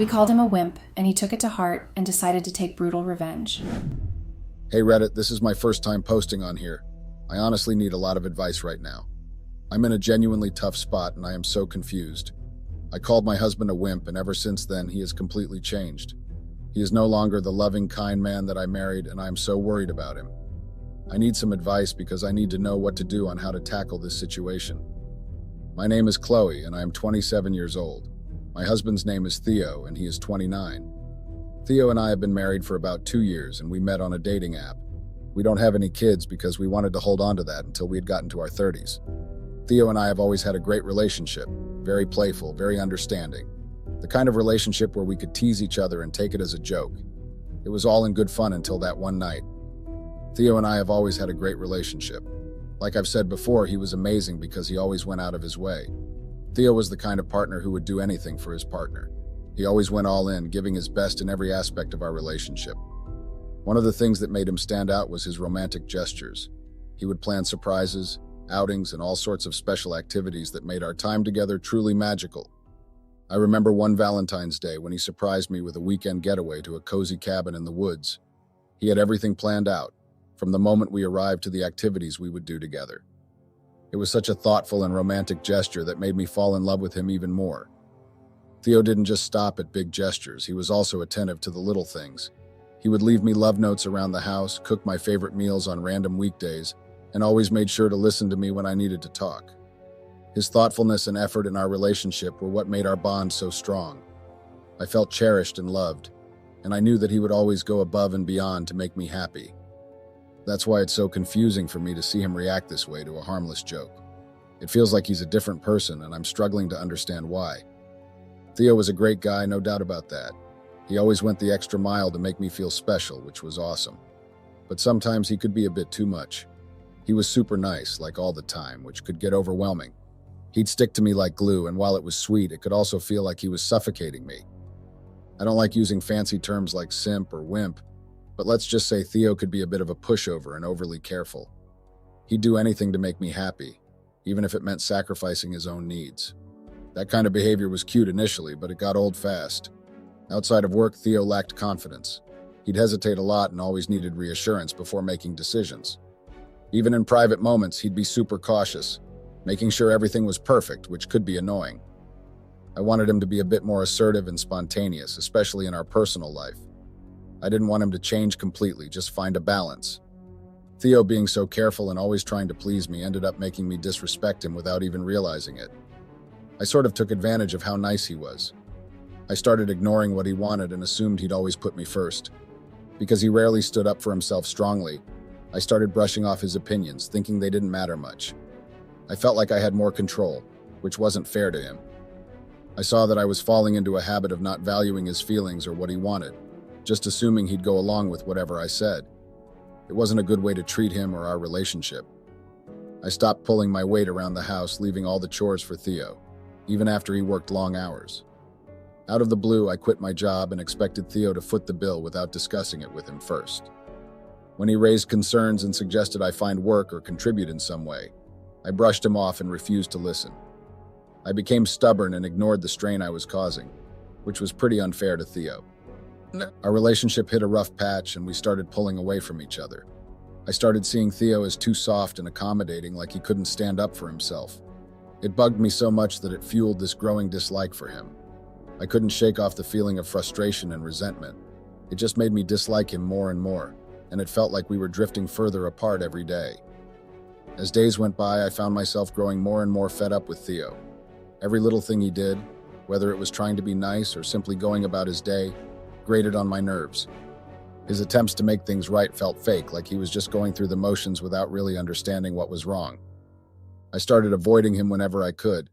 We called him a wimp, and he took it to heart and decided to take brutal revenge. Hey Reddit, this is my first time posting on here. I honestly need a lot of advice right now. I'm in a genuinely tough spot and I am so confused. I called my husband a wimp, and ever since then he has completely changed. He is no longer the loving, kind man that I married, and I am so worried about him. I need some advice because I need to know what to do on how to tackle this situation. My name is Chloe and I am 27 years old. My husband's name is Theo and he is 29. Theo and I have been married for about 2 years and we met on a dating app. We don't have any kids because we wanted to hold on to that until we had gotten to our 30s. Theo and I have always had a great relationship, very playful, very understanding. The kind of relationship where we could tease each other and take it as a joke. It was all in good fun until that one night. Theo and I have always had a great relationship. Like I've said before, he was amazing because he always went out of his way. Theo was the kind of partner who would do anything for his partner. He always went all in, giving his best in every aspect of our relationship. One of the things that made him stand out was his romantic gestures. He would plan surprises, outings, and all sorts of special activities that made our time together truly magical. I remember one Valentine's Day when he surprised me with a weekend getaway to a cozy cabin in the woods. He had everything planned out, from the moment we arrived to the activities we would do together. It was such a thoughtful and romantic gesture that made me fall in love with him even more. Theo didn't just stop at big gestures, he was also attentive to the little things. He would leave me love notes around the house, cook my favorite meals on random weekdays, and always made sure to listen to me when I needed to talk. His thoughtfulness and effort in our relationship were what made our bond so strong. I felt cherished and loved, and I knew that he would always go above and beyond to make me happy. That's why it's so confusing for me to see him react this way to a harmless joke. It feels like he's a different person, and I'm struggling to understand why. Theo was a great guy, no doubt about that. He always went the extra mile to make me feel special, which was awesome. But sometimes he could be a bit too much. He was super nice, like all the time, which could get overwhelming. He'd stick to me like glue, and while it was sweet, it could also feel like he was suffocating me. I don't like using fancy terms like simp or wimp, but let's just say Theo could be a bit of a pushover and overly careful. He'd do anything to make me happy, even if it meant sacrificing his own needs. That kind of behavior was cute initially, but it got old fast. Outside of work, Theo lacked confidence. He'd hesitate a lot and always needed reassurance before making decisions. Even in private moments, he'd be super cautious, making sure everything was perfect, which could be annoying. I wanted him to be a bit more assertive and spontaneous, especially in our personal life. I didn't want him to change completely, just find a balance. Theo being so careful and always trying to please me ended up making me disrespect him without even realizing it. I sort of took advantage of how nice he was. I started ignoring what he wanted and assumed he'd always put me first. Because he rarely stood up for himself strongly, I started brushing off his opinions, thinking they didn't matter much. I felt like I had more control, which wasn't fair to him. I saw that I was falling into a habit of not valuing his feelings or what he wanted, just assuming he'd go along with whatever I said. It wasn't a good way to treat him or our relationship. I stopped pulling my weight around the house, leaving all the chores for Theo, even after he worked long hours. Out of the blue, I quit my job and expected Theo to foot the bill without discussing it with him first. When he raised concerns and suggested I find work or contribute in some way, I brushed him off and refused to listen. I became stubborn and ignored the strain I was causing, which was pretty unfair to Theo. Our relationship hit a rough patch and we started pulling away from each other. I started seeing Theo as too soft and accommodating, like he couldn't stand up for himself. It bugged me so much that it fueled this growing dislike for him. I couldn't shake off the feeling of frustration and resentment. It just made me dislike him more and more, and it felt like we were drifting further apart every day. As days went by, I found myself growing more and more fed up with Theo. Every little thing he did, whether it was trying to be nice or simply going about his day, grated on my nerves. His attempts to make things right felt fake, like he was just going through the motions without really understanding what was wrong. I started avoiding him whenever I could.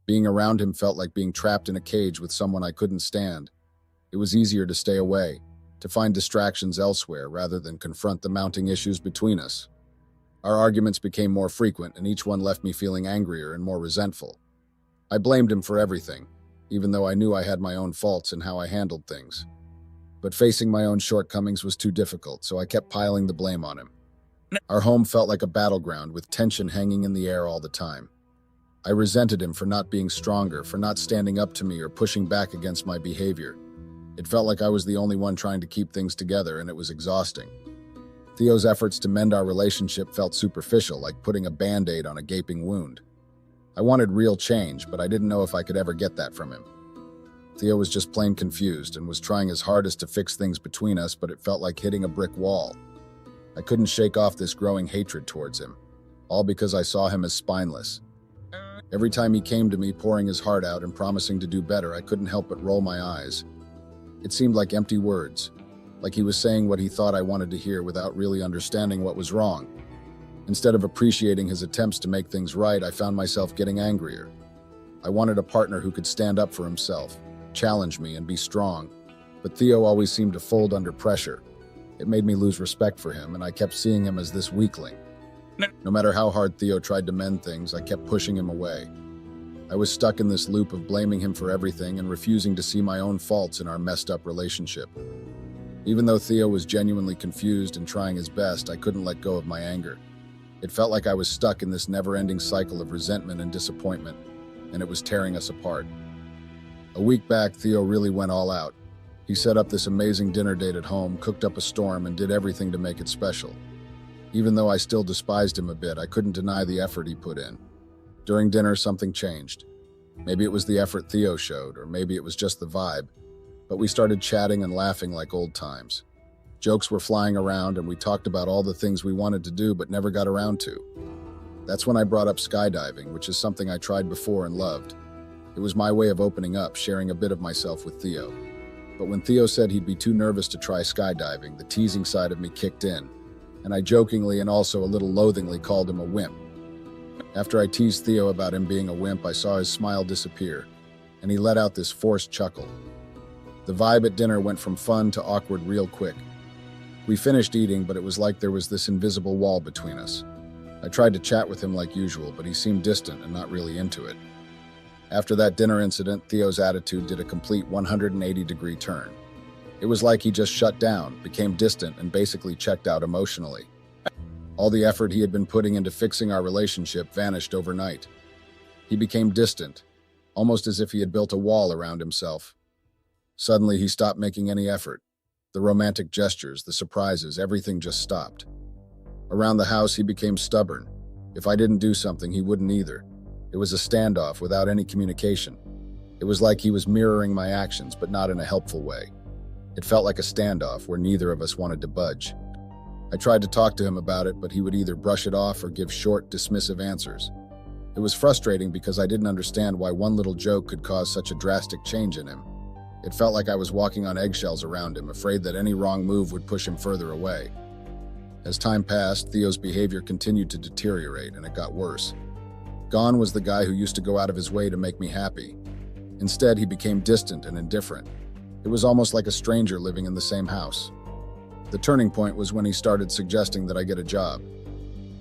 Being around him felt like being trapped in a cage with someone I couldn't stand. It was easier to stay away, to find distractions elsewhere rather than confront the mounting issues between us. Our arguments became more frequent, and each one left me feeling angrier and more resentful. I blamed him for everything, even though I knew I had my own faults in how I handled things. But facing my own shortcomings was too difficult, so I kept piling the blame on him. Our home felt like a battleground with tension hanging in the air all the time. I resented him for not being stronger, for not standing up to me or pushing back against my behavior. It felt like I was the only one trying to keep things together, and it was exhausting. Theo's efforts to mend our relationship felt superficial, like putting a band-aid on a gaping wound. I wanted real change, but I didn't know if I could ever get that from him. Theo was just plain confused and was trying his hardest to fix things between us, but it felt like hitting a brick wall. I couldn't shake off this growing hatred towards him, all because I saw him as spineless. Every time he came to me pouring his heart out and promising to do better, I couldn't help but roll my eyes. It seemed like empty words, like he was saying what he thought I wanted to hear without really understanding what was wrong. Instead of appreciating his attempts to make things right, I found myself getting angrier. I wanted a partner who could stand up for himself, challenge me, and be strong. But Theo always seemed to fold under pressure. It made me lose respect for him, and I kept seeing him as this weakling. No matter how hard Theo tried to mend things, I kept pushing him away. I was stuck in this loop of blaming him for everything and refusing to see my own faults in our messed up relationship. Even though Theo was genuinely confused and trying his best, I couldn't let go of my anger. It felt like I was stuck in this never-ending cycle of resentment and disappointment, and it was tearing us apart. A week back, Theo really went all out. He set up this amazing dinner date at home, cooked up a storm, and did everything to make it special. Even though I still despised him a bit, I couldn't deny the effort he put in. During dinner, something changed. Maybe it was the effort Theo showed, or maybe it was just the vibe. But we started chatting and laughing like old times. Jokes were flying around, and we talked about all the things we wanted to do but never got around to. That's when I brought up skydiving, which is something I tried before and loved. It was my way of opening up, sharing a bit of myself with Theo. But when Theo said he'd be too nervous to try skydiving, the teasing side of me kicked in, and I jokingly and also a little loathingly called him a wimp. After I teased Theo about him being a wimp, I saw his smile disappear, and he let out this forced chuckle. The vibe at dinner went from fun to awkward real quick. We finished eating, but it was like there was this invisible wall between us. I tried to chat with him like usual, but he seemed distant and not really into it. After that dinner incident, Theo's attitude did a complete 180-degree turn. It was like he just shut down, became distant, and basically checked out emotionally. All the effort he had been putting into fixing our relationship vanished overnight. He became distant, almost as if he had built a wall around himself. Suddenly, he stopped making any effort. The romantic gestures, the surprises, everything just stopped. Around the house, he became stubborn. If I didn't do something, he wouldn't either. It was a standoff without any communication. It was like he was mirroring my actions, but not in a helpful way. It felt like a standoff where neither of us wanted to budge. I tried to talk to him about it, but he would either brush it off or give short, dismissive answers. It was frustrating because I didn't understand why one little joke could cause such a drastic change in him. It felt like I was walking on eggshells around him, afraid that any wrong move would push him further away. As time passed, Theo's behavior continued to deteriorate, and it got worse. Gone was the guy who used to go out of his way to make me happy. Instead, he became distant and indifferent. It was almost like a stranger living in the same house. The turning point was when he started suggesting that I get a job.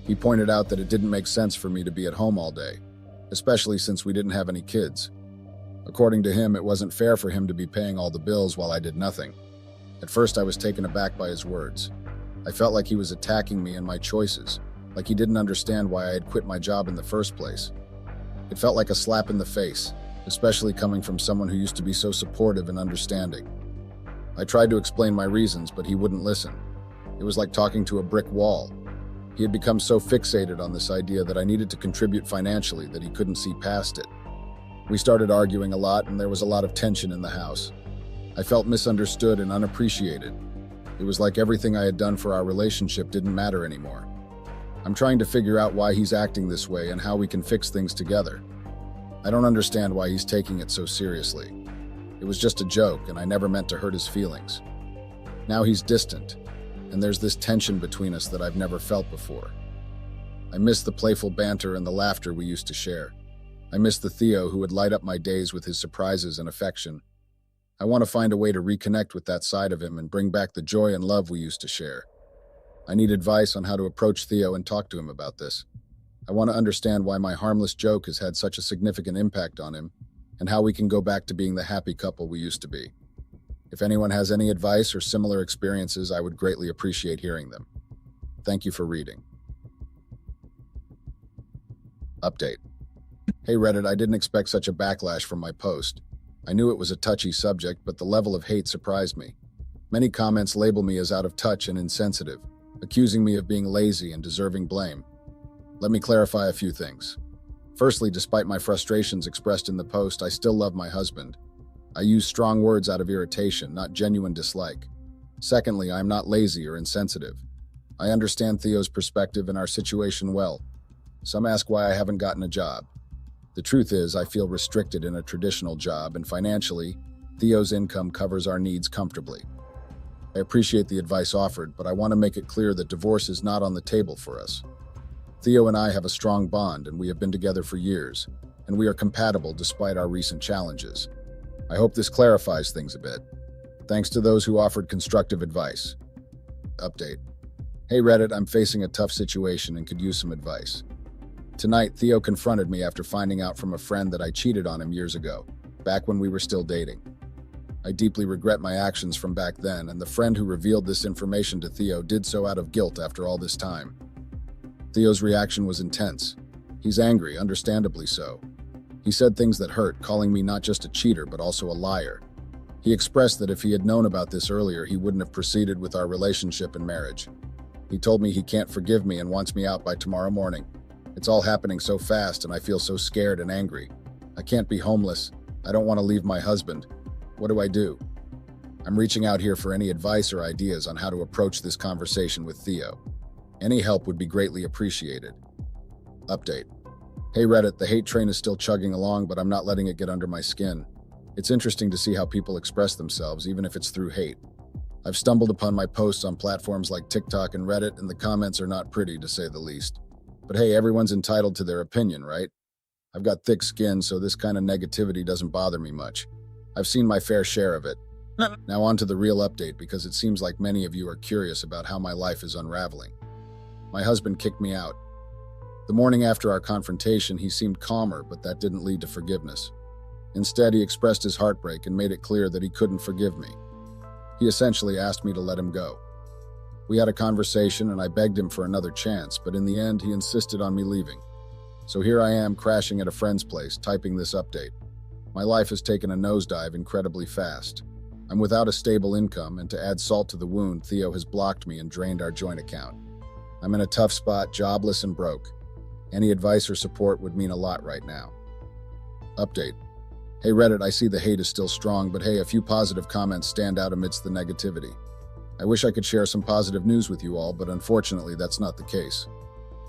He pointed out that it didn't make sense for me to be at home all day, especially since we didn't have any kids. According to him, it wasn't fair for him to be paying all the bills while I did nothing. At first, I was taken aback by his words. I felt like he was attacking me and my choices, like he didn't understand why I had quit my job in the first place. It felt like a slap in the face, especially coming from someone who used to be so supportive and understanding. I tried to explain my reasons, but he wouldn't listen. It was like talking to a brick wall. He had become so fixated on this idea that I needed to contribute financially that he couldn't see past it. We started arguing a lot, and there was a lot of tension in the house. I felt misunderstood and unappreciated. It was like everything I had done for our relationship didn't matter anymore. I'm trying to figure out why he's acting this way and how we can fix things together. I don't understand why he's taking it so seriously. It was just a joke, and I never meant to hurt his feelings. Now he's distant, and there's this tension between us that I've never felt before. I miss the playful banter and the laughter we used to share. I miss the Theo who would light up my days with his surprises and affection. I want to find a way to reconnect with that side of him and bring back the joy and love we used to share. I need advice on how to approach Theo and talk to him about this. I want to understand why my harmless joke has had such a significant impact on him, and how we can go back to being the happy couple we used to be. If anyone has any advice or similar experiences, I would greatly appreciate hearing them. Thank you for reading. Update. Hey Reddit, I didn't expect such a backlash from my post. I knew it was a touchy subject, but the level of hate surprised me. Many comments label me as out of touch and insensitive, accusing me of being lazy and deserving blame. Let me clarify a few things. Firstly, despite my frustrations expressed in the post, I still love my husband. I use strong words out of irritation, not genuine dislike. Secondly, I am not lazy or insensitive. I understand Theo's perspective and our situation well. Some ask why I haven't gotten a job. The truth is, I feel restricted in a traditional job, and financially, Theo's income covers our needs comfortably. I appreciate the advice offered, but I want to make it clear that divorce is not on the table for us. Theo and I have a strong bond, and we have been together for years, and we are compatible despite our recent challenges. I hope this clarifies things a bit. Thanks to those who offered constructive advice. Update. Hey Reddit, I'm facing a tough situation and could use some advice. Tonight, Theo confronted me after finding out from a friend that I cheated on him years ago, back when we were still dating. I deeply regret my actions from back then, and the friend who revealed this information to Theo did so out of guilt after all this time. Theo's reaction was intense. He's angry, understandably so. He said things that hurt, calling me not just a cheater, but also a liar. He expressed that if he had known about this earlier, he wouldn't have proceeded with our relationship and marriage. He told me he can't forgive me and wants me out by tomorrow morning. It's all happening so fast, and I feel so scared and angry. I can't be homeless. I don't want to leave my husband. What do I do? I'm reaching out here for any advice or ideas on how to approach this conversation with Theo. Any help would be greatly appreciated. Update. Hey Reddit, the hate train is still chugging along, but I'm not letting it get under my skin. It's interesting to see how people express themselves, even if it's through hate. I've stumbled upon my posts on platforms like TikTok and Reddit, and the comments are not pretty, to say the least. But hey, everyone's entitled to their opinion, right? I've got thick skin, so this kind of negativity doesn't bother me much. I've seen my fair share of it. Now on to the real update, because it seems like many of you are curious about how my life is unraveling. My husband kicked me out. The morning after our confrontation, he seemed calmer, but that didn't lead to forgiveness. Instead, he expressed his heartbreak and made it clear that he couldn't forgive me. He essentially asked me to let him go. We had a conversation, and I begged him for another chance, but in the end, he insisted on me leaving. So here I am, crashing at a friend's place, typing this update. My life has taken a nosedive incredibly fast. I'm without a stable income, and to add salt to the wound, Theo has blocked me and drained our joint account. I'm in a tough spot, jobless and broke. Any advice or support would mean a lot right now. Update. Hey Reddit, I see the hate is still strong, but hey, a few positive comments stand out amidst the negativity. I wish I could share some positive news with you all, but unfortunately that's not the case.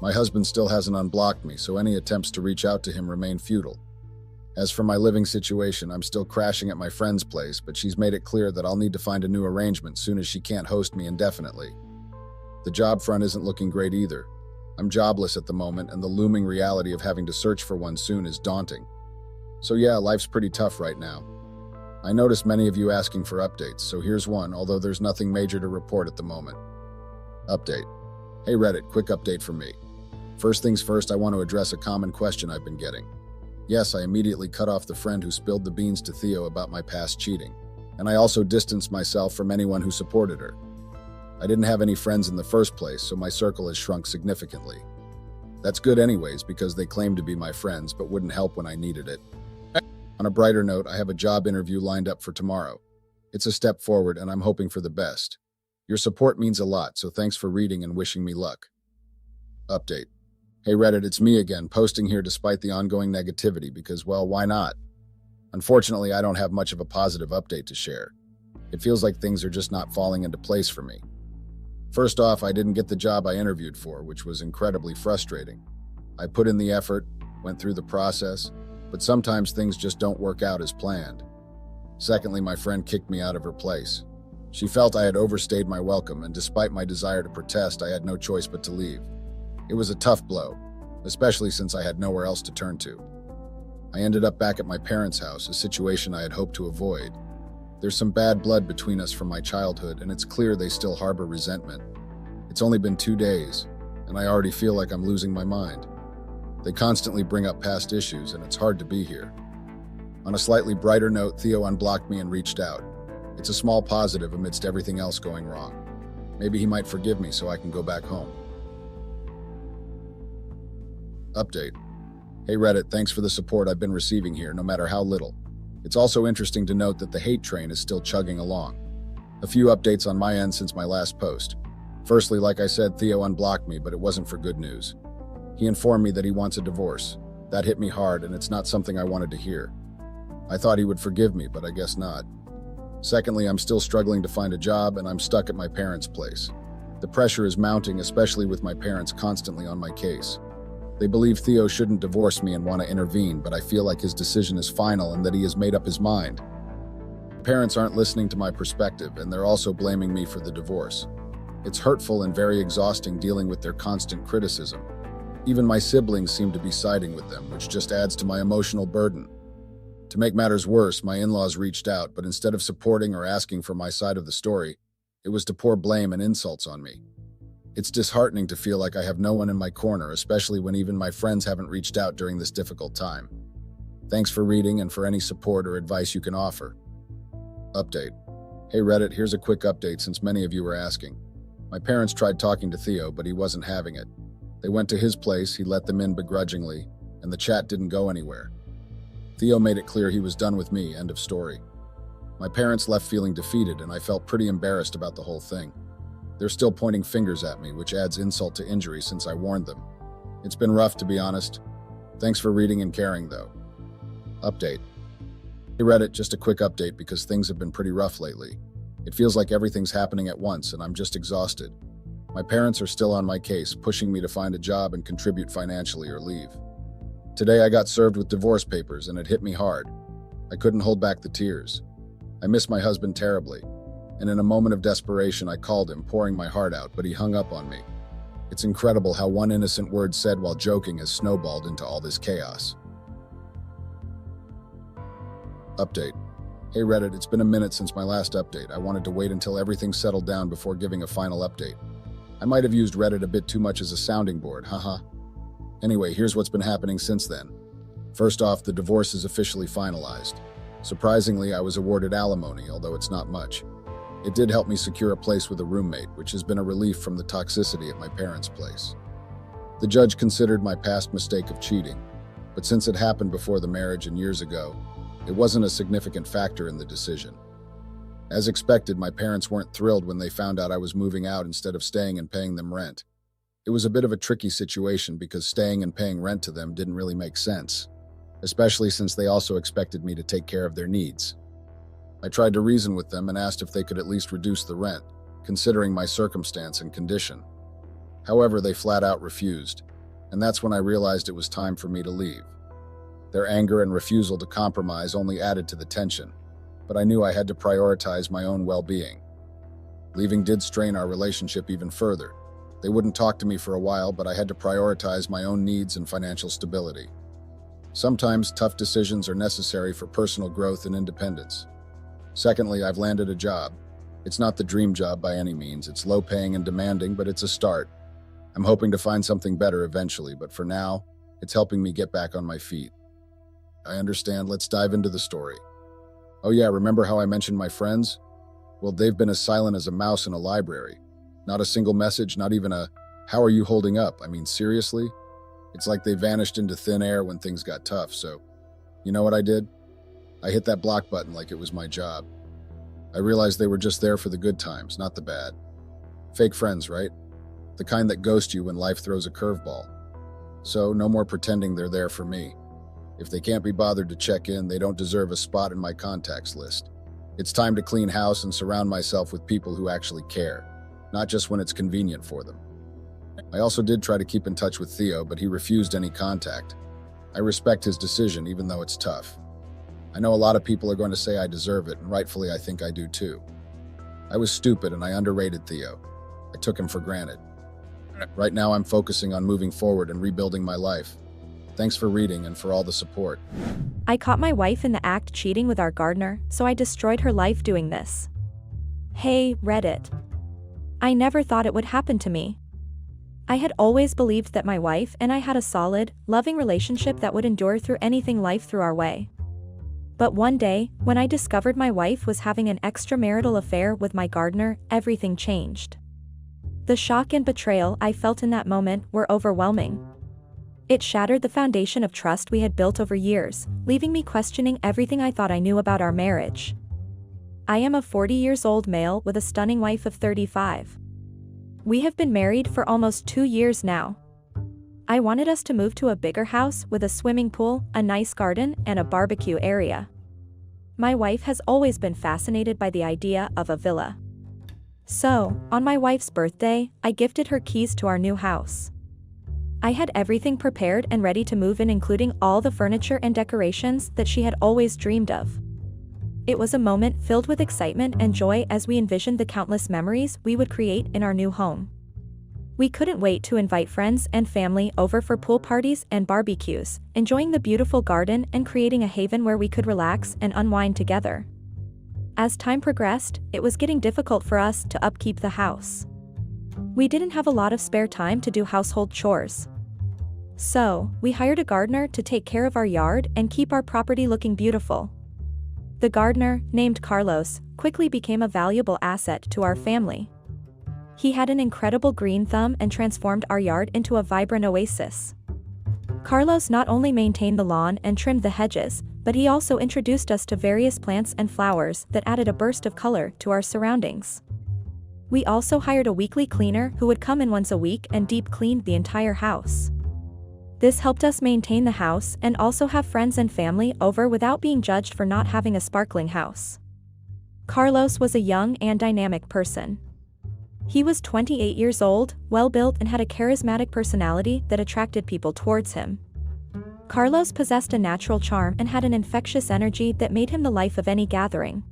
My husband still hasn't unblocked me, so any attempts to reach out to him remain futile. As for my living situation, I'm still crashing at my friend's place, but she's made it clear that I'll need to find a new arrangement soon as she can't host me indefinitely. The job front isn't looking great either. I'm jobless at the moment, and the looming reality of having to search for one soon is daunting. So yeah, life's pretty tough right now. I noticed many of you asking for updates, so here's one, although there's nothing major to report at the moment. Update. Hey Reddit, quick update from me. First things first, I want to address a common question I've been getting. Yes, I immediately cut off the friend who spilled the beans to Theo about my past cheating, and I also distanced myself from anyone who supported her. I didn't have any friends in the first place, so my circle has shrunk significantly. That's good anyways, because they claimed to be my friends, but wouldn't help when I needed it. On a brighter note, I have a job interview lined up for tomorrow. It's a step forward, and I'm hoping for the best. Your support means a lot, so thanks for reading and wishing me luck. Update. Hey Reddit, it's me again, posting here despite the ongoing negativity because, well, why not? Unfortunately, I don't have much of a positive update to share. It feels like things are just not falling into place for me. First off, I didn't get the job I interviewed for, which was incredibly frustrating. I put in the effort, went through the process, but sometimes things just don't work out as planned. Secondly, my friend kicked me out of her place. She felt I had overstayed my welcome, and despite my desire to protest, I had no choice but to leave. It was a tough blow, especially since I had nowhere else to turn to. I ended up back at my parents' house, a situation I had hoped to avoid. There's some bad blood between us from my childhood, and it's clear they still harbor resentment. It's only been 2 days, and I already feel like I'm losing my mind. They constantly bring up past issues, and it's hard to be here. On a slightly brighter note, Theo unblocked me and reached out. It's a small positive amidst everything else going wrong. Maybe he might forgive me so I can go back home. Update. Hey Reddit, thanks for the support I've been receiving here, no matter how little. It's also interesting to note that the hate train is still chugging along. A few updates on my end since my last post. Firstly, like I said, Theo unblocked me, but it wasn't for good news. He informed me that he wants a divorce. That hit me hard, and it's not something I wanted to hear. I thought he would forgive me, but I guess not. Secondly, I'm still struggling to find a job, and I'm stuck at my parents' place. The pressure is mounting, especially with my parents constantly on my case. They believe Theo shouldn't divorce me and want to intervene, but I feel like his decision is final and that he has made up his mind. Parents aren't listening to my perspective, and they're also blaming me for the divorce. It's hurtful and very exhausting dealing with their constant criticism. Even my siblings seem to be siding with them, which just adds to my emotional burden. To make matters worse, my in-laws reached out, but instead of supporting or asking for my side of the story, it was to pour blame and insults on me. It's disheartening to feel like I have no one in my corner, especially when even my friends haven't reached out during this difficult time. Thanks for reading and for any support or advice you can offer. Update. Hey Reddit, here's a quick update since many of you were asking. My parents tried talking to Theo, but he wasn't having it. They went to his place, he let them in begrudgingly, and the chat didn't go anywhere. Theo made it clear he was done with me, end of story. My parents left feeling defeated, and I felt pretty embarrassed about the whole thing. They're still pointing fingers at me, which adds insult to injury since I warned them. It's been rough, to be honest. Thanks for reading and caring, though. Update. Hey Reddit, just a quick update because things have been pretty rough lately. It feels like everything's happening at once, and I'm just exhausted. My parents are still on my case, pushing me to find a job and contribute financially or leave. Today I got served with divorce papers, and it hit me hard. I couldn't hold back the tears. I miss my husband terribly, and in a moment of desperation I called him, pouring my heart out, but he hung up on me. It's incredible how one innocent word said while joking has snowballed into all this chaos. Update. Hey Reddit, it's been a minute since my last update. I wanted to wait until everything settled down before giving a final update. I might have used Reddit a bit too much as a sounding board, haha. Anyway, here's what's been happening since then. First off, the divorce is officially finalized. Surprisingly, I was awarded alimony, although it's not much. It did help me secure a place with a roommate, which has been a relief from the toxicity at my parents' place. The judge considered my past mistake of cheating, but since it happened before the marriage and years ago, it wasn't a significant factor in the decision. As expected, my parents weren't thrilled when they found out I was moving out instead of staying and paying them rent. It was a bit of a tricky situation because staying and paying rent to them didn't really make sense, especially since they also expected me to take care of their needs. I tried to reason with them and asked if they could at least reduce the rent, considering my circumstance and condition. However, they flat out refused, and that's when I realized it was time for me to leave. Their anger and refusal to compromise only added to the tension, but I knew I had to prioritize my own well-being. Leaving did strain our relationship even further. They wouldn't talk to me for a while, but I had to prioritize my own needs and financial stability. Sometimes tough decisions are necessary for personal growth and independence. Secondly, I've landed a job. It's not the dream job by any means. It's low-paying and demanding, but it's a start. I'm hoping to find something better eventually, but for now, it's helping me get back on my feet. I understand. Let's dive into the story. Oh yeah, remember how I mentioned my friends? Well, they've been as silent as a mouse in a library. Not a single message, not even a, "How are you holding up?" I mean, seriously? It's like they vanished into thin air when things got tough, so you know what I did? I hit that block button like it was my job. I realized they were just there for the good times, not the bad. Fake friends, right? The kind that ghost you when life throws a curveball. So, no more pretending they're there for me. If they can't be bothered to check in, they don't deserve a spot in my contacts list. It's time to clean house and surround myself with people who actually care, not just when it's convenient for them. I also did try to keep in touch with Theo, but he refused any contact. I respect his decision, even though it's tough. I know a lot of people are going to say I deserve it, and rightfully I think I do too. I was stupid and I underrated Theo. I took him for granted. Right now I'm focusing on moving forward and rebuilding my life. Thanks for reading and for all the support. I caught my wife in the act cheating with our gardener, so I destroyed her life doing this. Hey, Reddit. I never thought it would happen to me. I had always believed that my wife and I had a solid, loving relationship that would endure through anything life threw our way. But one day, when I discovered my wife was having an extramarital affair with my gardener, everything changed. The shock and betrayal I felt in that moment were overwhelming. It shattered the foundation of trust we had built over years, leaving me questioning everything I thought I knew about our marriage. I am a 40-year-old male with a stunning wife of 35. We have been married for almost 2 years now. I wanted us to move to a bigger house with a swimming pool, a nice garden, and a barbecue area. My wife has always been fascinated by the idea of a villa. So, on my wife's birthday, I gifted her keys to our new house. I had everything prepared and ready to move in, including all the furniture and decorations that she had always dreamed of. It was a moment filled with excitement and joy as we envisioned the countless memories we would create in our new home. We couldn't wait to invite friends and family over for pool parties and barbecues, enjoying the beautiful garden and creating a haven where we could relax and unwind together. As time progressed, it was getting difficult for us to upkeep the house. We didn't have a lot of spare time to do household chores. So, we hired a gardener to take care of our yard and keep our property looking beautiful. The gardener, named Carlos, quickly became a valuable asset to our family. He had an incredible green thumb and transformed our yard into a vibrant oasis. Carlos not only maintained the lawn and trimmed the hedges, but he also introduced us to various plants and flowers that added a burst of color to our surroundings. We also hired a weekly cleaner who would come in once a week and deep clean the entire house. This helped us maintain the house and also have friends and family over without being judged for not having a sparkling house. Carlos was a young and dynamic person. He was 28 years old, well-built, and had a charismatic personality that attracted people towards him. Carlos possessed a natural charm and had an infectious energy that made him the life of any gathering.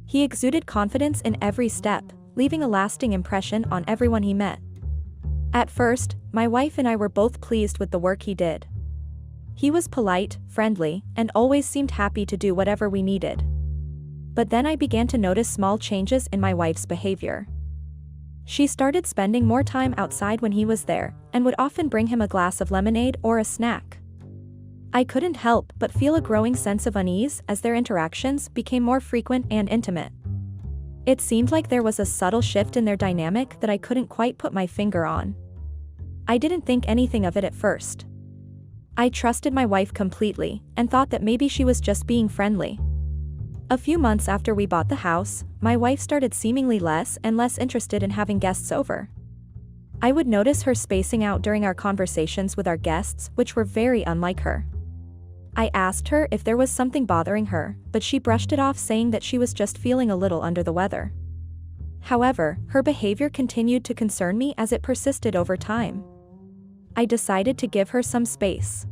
He exuded confidence in every step, leaving a lasting impression on everyone he met. At first, my wife and I were both pleased with the work he did. He was polite, friendly, and always seemed happy to do whatever we needed. But then I began to notice small changes in my wife's behavior. She started spending more time outside when he was there, and would often bring him a glass of lemonade or a snack. I couldn't help but feel a growing sense of unease as their interactions became more frequent and intimate. It seemed like there was a subtle shift in their dynamic that I couldn't quite put my finger on. I didn't think anything of it at first. I trusted my wife completely, and thought that maybe she was just being friendly. A few months after we bought the house, my wife started seemingly less and less interested in having guests over. I would notice her spacing out during our conversations with our guests, which were very unlike her. I asked her if there was something bothering her, but she brushed it off, saying that she was just feeling a little under the weather. However, her behavior continued to concern me as it persisted over time. I decided to give her some space.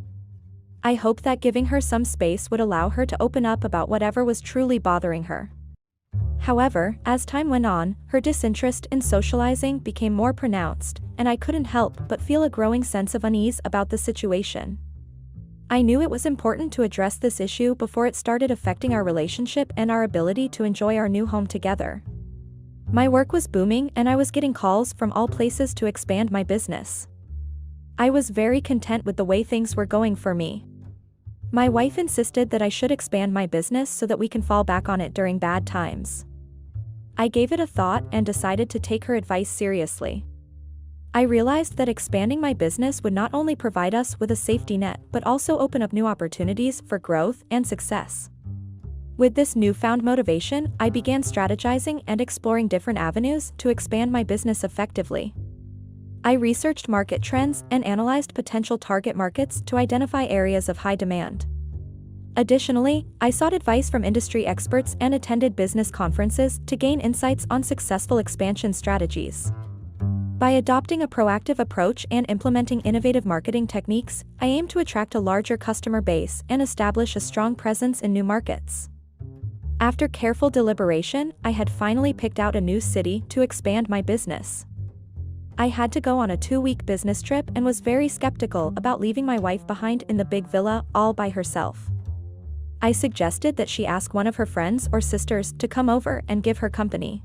I hoped that giving her some space would allow her to open up about whatever was truly bothering her. However, as time went on, her disinterest in socializing became more pronounced, and I couldn't help but feel a growing sense of unease about the situation. I knew it was important to address this issue before it started affecting our relationship and our ability to enjoy our new home together. My work was booming, and I was getting calls from all places to expand my business. I was very content with the way things were going for me. My wife insisted that I should expand my business so that we can fall back on it during bad times. I gave it a thought and decided to take her advice seriously. I realized that expanding my business would not only provide us with a safety net but also open up new opportunities for growth and success. With this newfound motivation, I began strategizing and exploring different avenues to expand my business effectively. I researched market trends and analyzed potential target markets to identify areas of high demand. Additionally, I sought advice from industry experts and attended business conferences to gain insights on successful expansion strategies. By adopting a proactive approach and implementing innovative marketing techniques, I aim to attract a larger customer base and establish a strong presence in new markets. After careful deliberation, I had finally picked out a new city to expand my business. I had to go on a 2-week business trip and was very skeptical about leaving my wife behind in the big villa all by herself. I suggested that she ask one of her friends or sisters to come over and give her company.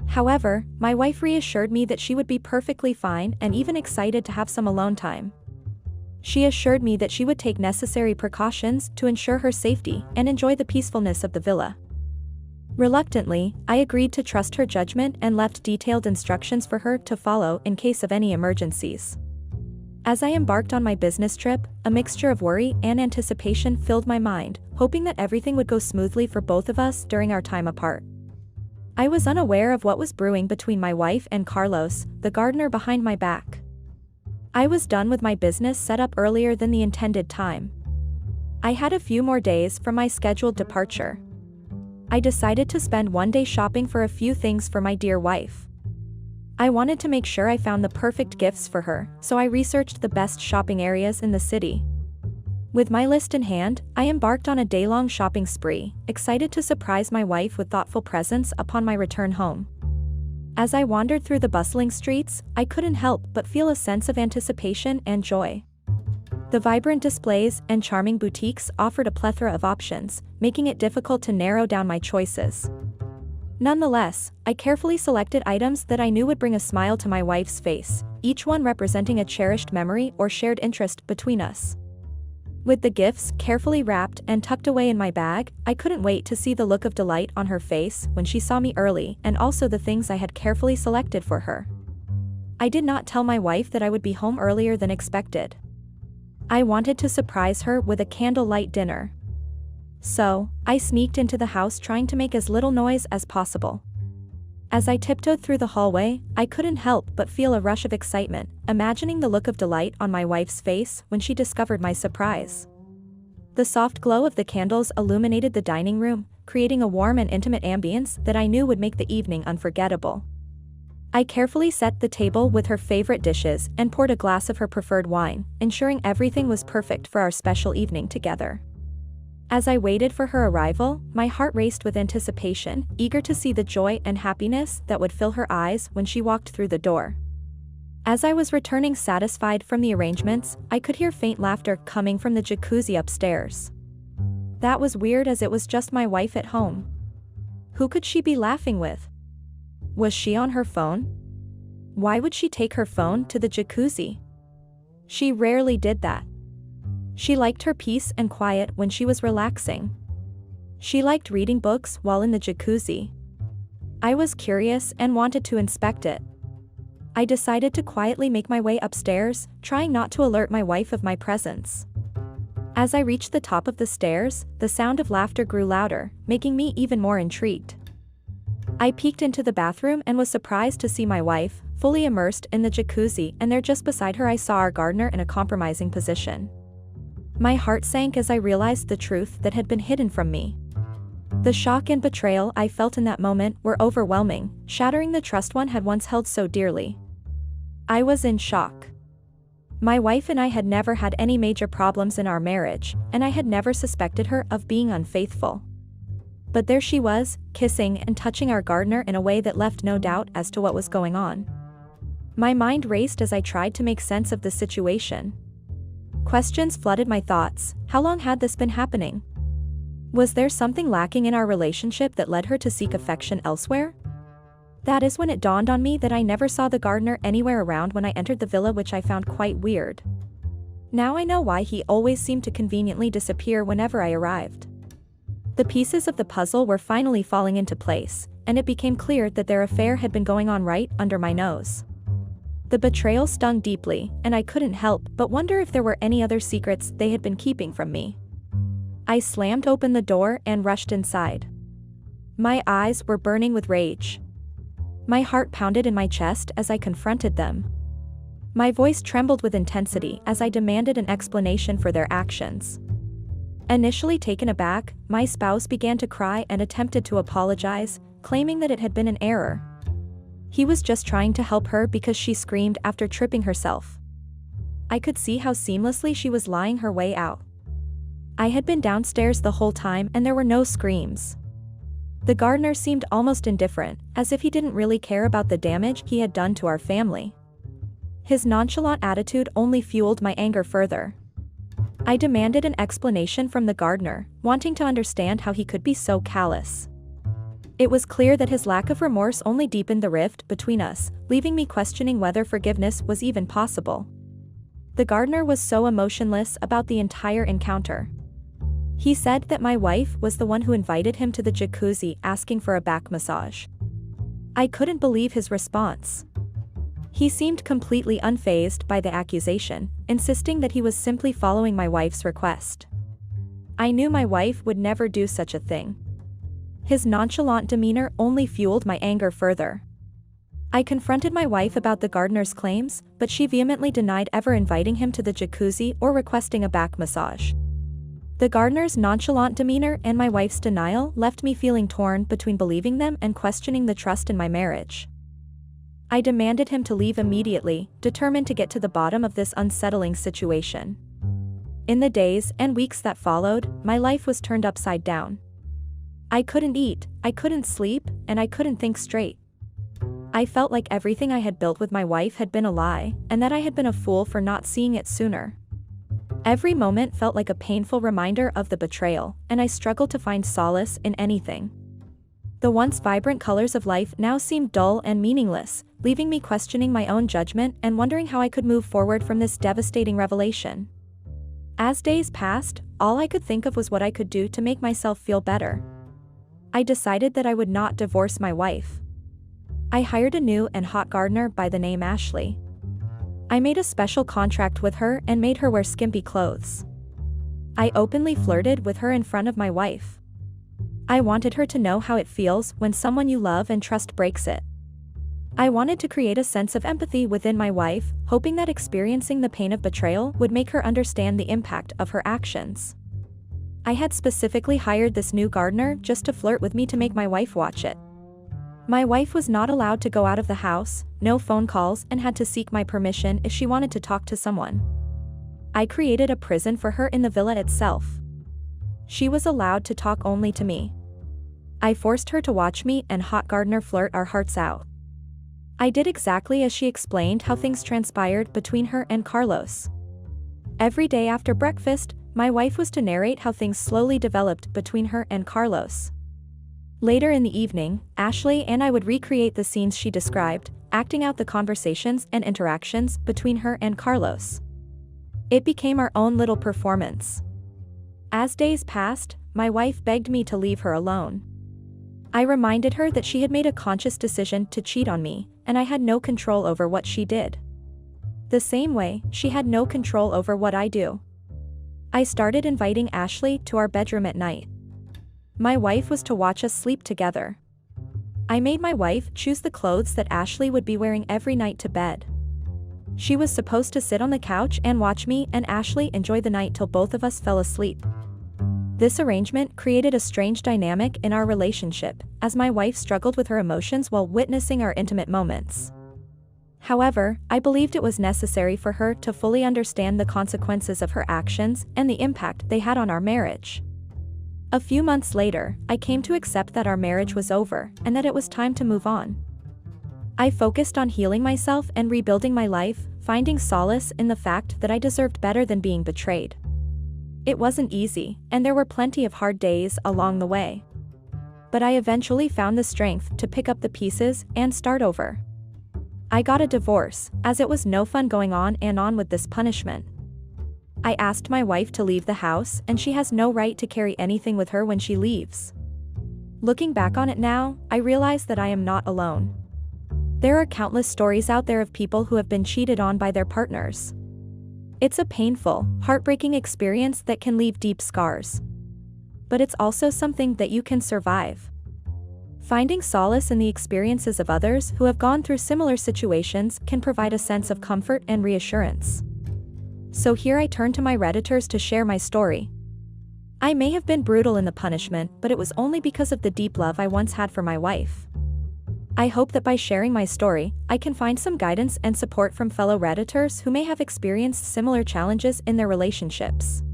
However, my wife reassured me that she would be perfectly fine and even excited to have some alone time. She assured me that she would take necessary precautions to ensure her safety and enjoy the peacefulness of the villa. Reluctantly, I agreed to trust her judgment and left detailed instructions for her to follow in case of any emergencies. As I embarked on my business trip, a mixture of worry and anticipation filled my mind, hoping that everything would go smoothly for both of us during our time apart. I was unaware of what was brewing between my wife and Carlos, the gardener behind my back. I was done with my business set up earlier than the intended time. I had a few more days from my scheduled departure. I decided to spend one day shopping for a few things for my dear wife. I wanted to make sure I found the perfect gifts for her, so I researched the best shopping areas in the city. With my list in hand, I embarked on a day-long shopping spree, excited to surprise my wife with thoughtful presents upon my return home. As I wandered through the bustling streets, I couldn't help but feel a sense of anticipation and joy. The vibrant displays and charming boutiques offered a plethora of options, making it difficult to narrow down my choices. Nonetheless, I carefully selected items that I knew would bring a smile to my wife's face, each one representing a cherished memory or shared interest between us. With the gifts carefully wrapped and tucked away in my bag, I couldn't wait to see the look of delight on her face when she saw me early, and also the things I had carefully selected for her. I did not tell my wife that I would be home earlier than expected. I wanted to surprise her with a candlelight dinner. So, I sneaked into the house trying to make as little noise as possible. As I tiptoed through the hallway, I couldn't help but feel a rush of excitement, imagining the look of delight on my wife's face when she discovered my surprise. The soft glow of the candles illuminated the dining room, creating a warm and intimate ambience that I knew would make the evening unforgettable. I carefully set the table with her favorite dishes and poured a glass of her preferred wine, ensuring everything was perfect for our special evening together. As I waited for her arrival, my heart raced with anticipation, eager to see the joy and happiness that would fill her eyes when she walked through the door. As I was returning satisfied from the arrangements, I could hear faint laughter coming from the jacuzzi upstairs. That was weird, as it was just my wife at home. Who could she be laughing with? Was she on her phone? Why would she take her phone to the jacuzzi? She rarely did that. She liked her peace and quiet when she was relaxing. She liked reading books while in the jacuzzi. I was curious and wanted to inspect it. I decided to quietly make my way upstairs, trying not to alert my wife of my presence. As I reached the top of the stairs, the sound of laughter grew louder, making me even more intrigued. I peeked into the bathroom and was surprised to see my wife, fully immersed in the jacuzzi, and there just beside her I saw our gardener in a compromising position. My heart sank as I realized the truth that had been hidden from me. The shock and betrayal I felt in that moment were overwhelming, shattering the trust one had once held so dearly. I was in shock. My wife and I had never had any major problems in our marriage, and I had never suspected her of being unfaithful. But there she was, kissing and touching our gardener in a way that left no doubt as to what was going on. My mind raced as I tried to make sense of the situation. Questions flooded my thoughts. How long had this been happening? Was there something lacking in our relationship that led her to seek affection elsewhere? That is when it dawned on me that I never saw the gardener anywhere around when I entered the villa, which I found quite weird. Now I know why he always seemed to conveniently disappear whenever I arrived. The pieces of the puzzle were finally falling into place, and it became clear that their affair had been going on right under my nose. The betrayal stung deeply, and I couldn't help but wonder if there were any other secrets they had been keeping from me. I slammed open the door and rushed inside. My eyes were burning with rage. My heart pounded in my chest as I confronted them. My voice trembled with intensity as I demanded an explanation for their actions. Initially taken aback, my spouse began to cry and attempted to apologize, claiming that it had been an error. He was just trying to help her because she screamed after tripping herself. I could see how seamlessly she was lying her way out. I had been downstairs the whole time and there were no screams. The gardener seemed almost indifferent, as if he didn't really care about the damage he had done to our family. His nonchalant attitude only fueled my anger further. I demanded an explanation from the gardener, wanting to understand how he could be so callous. It was clear that his lack of remorse only deepened the rift between us, leaving me questioning whether forgiveness was even possible. The gardener was so emotionless about the entire encounter. He said that my wife was the one who invited him to the jacuzzi asking for a back massage. I couldn't believe his response. He seemed completely unfazed by the accusation, insisting that he was simply following my wife's request. I knew my wife would never do such a thing. His nonchalant demeanor only fueled my anger further. I confronted my wife about the gardener's claims, but she vehemently denied ever inviting him to the jacuzzi or requesting a back massage. The gardener's nonchalant demeanor and my wife's denial left me feeling torn between believing them and questioning the trust in my marriage. I demanded him to leave immediately, determined to get to the bottom of this unsettling situation. In the days and weeks that followed, my life was turned upside down. I couldn't eat, I couldn't sleep, and I couldn't think straight. I felt like everything I had built with my wife had been a lie, and that I had been a fool for not seeing it sooner. Every moment felt like a painful reminder of the betrayal, and I struggled to find solace in anything. The once vibrant colors of life now seemed dull and meaningless, leaving me questioning my own judgment and wondering how I could move forward from this devastating revelation. As days passed, all I could think of was what I could do to make myself feel better. I decided that I would not divorce my wife. I hired a new and hot gardener by the name Ashley. I made a special contract with her and made her wear skimpy clothes. I openly flirted with her in front of my wife. I wanted her to know how it feels when someone you love and trust breaks it. I wanted to create a sense of empathy within my wife, hoping that experiencing the pain of betrayal would make her understand the impact of her actions. I had specifically hired this new gardener just to flirt with me to make my wife watch it. My wife was not allowed to go out of the house, no phone calls, and had to seek my permission if she wanted to talk to someone. I created a prison for her in the villa itself. She was allowed to talk only to me. I forced her to watch me and hot gardener flirt our hearts out. I did exactly as she explained how things transpired between her and Carlos. Every day after breakfast, my wife was to narrate how things slowly developed between her and Carlos. Later in the evening, Ashley and I would recreate the scenes she described, acting out the conversations and interactions between her and Carlos. It became our own little performance. As days passed, my wife begged me to leave her alone. I reminded her that she had made a conscious decision to cheat on me, and I had no control over what she did. The same way, she had no control over what I do. I started inviting Ashley to our bedroom at night. My wife was to watch us sleep together. I made my wife choose the clothes that Ashley would be wearing every night to bed. She was supposed to sit on the couch and watch me and Ashley enjoy the night till both of us fell asleep. This arrangement created a strange dynamic in our relationship, as my wife struggled with her emotions while witnessing our intimate moments. However, I believed it was necessary for her to fully understand the consequences of her actions and the impact they had on our marriage. A few months later, I came to accept that our marriage was over and that it was time to move on. I focused on healing myself and rebuilding my life, finding solace in the fact that I deserved better than being betrayed. It wasn't easy, and there were plenty of hard days along the way. But I eventually found the strength to pick up the pieces and start over. I got a divorce, as it was no fun going on and on with this punishment. I asked my wife to leave the house, and she has no right to carry anything with her when she leaves. Looking back on it now, I realize that I am not alone. There are countless stories out there of people who have been cheated on by their partners. It's a painful, heartbreaking experience that can leave deep scars. But it's also something that you can survive. Finding solace in the experiences of others who have gone through similar situations can provide a sense of comfort and reassurance. So here I turn to my Redditors to share my story. I may have been brutal in the punishment, but it was only because of the deep love I once had for my wife. I hope that by sharing my story, I can find some guidance and support from fellow Redditors who may have experienced similar challenges in their relationships.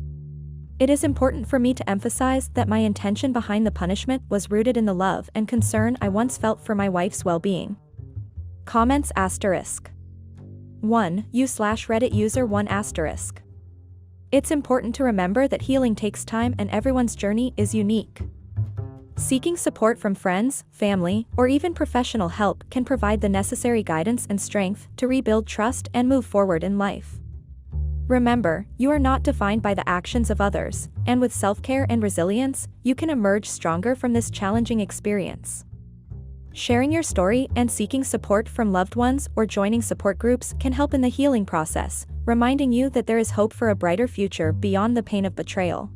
It is important for me to emphasize that my intention behind the punishment was rooted in the love and concern I once felt for my wife's well-being. Comments *. 1. U/Reddit user 1 *. It's important to remember that healing takes time and everyone's journey is unique. Seeking support from friends, family, or even professional help can provide the necessary guidance and strength to rebuild trust and move forward in life. Remember, you are not defined by the actions of others, and with self-care and resilience, you can emerge stronger from this challenging experience. Sharing your story and seeking support from loved ones or joining support groups can help in the healing process, reminding you that there is hope for a brighter future beyond the pain of betrayal.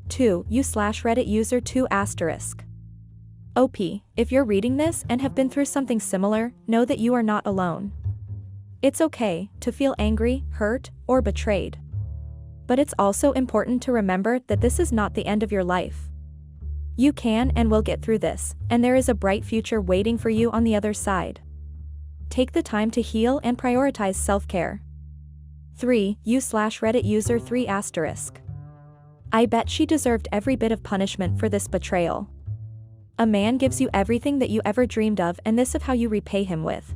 2. U/Reddit user 2 asterisk. OP, if you're reading this and have been through something similar, know that you are not alone. It's okay to feel angry, hurt, or betrayed. But it's also important to remember that this is not the end of your life. You can and will get through this, and there is a bright future waiting for you on the other side. Take the time to heal and prioritize self-care. 3. U/Reddit user 3 asterisk. I bet she deserved every bit of punishment for this betrayal. A man gives you everything that you ever dreamed of, and this is how you repay him with.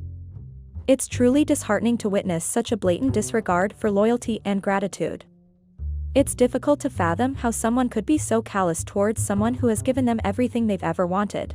It's truly disheartening to witness such a blatant disregard for loyalty and gratitude. It's difficult to fathom how someone could be so callous towards someone who has given them everything they've ever wanted.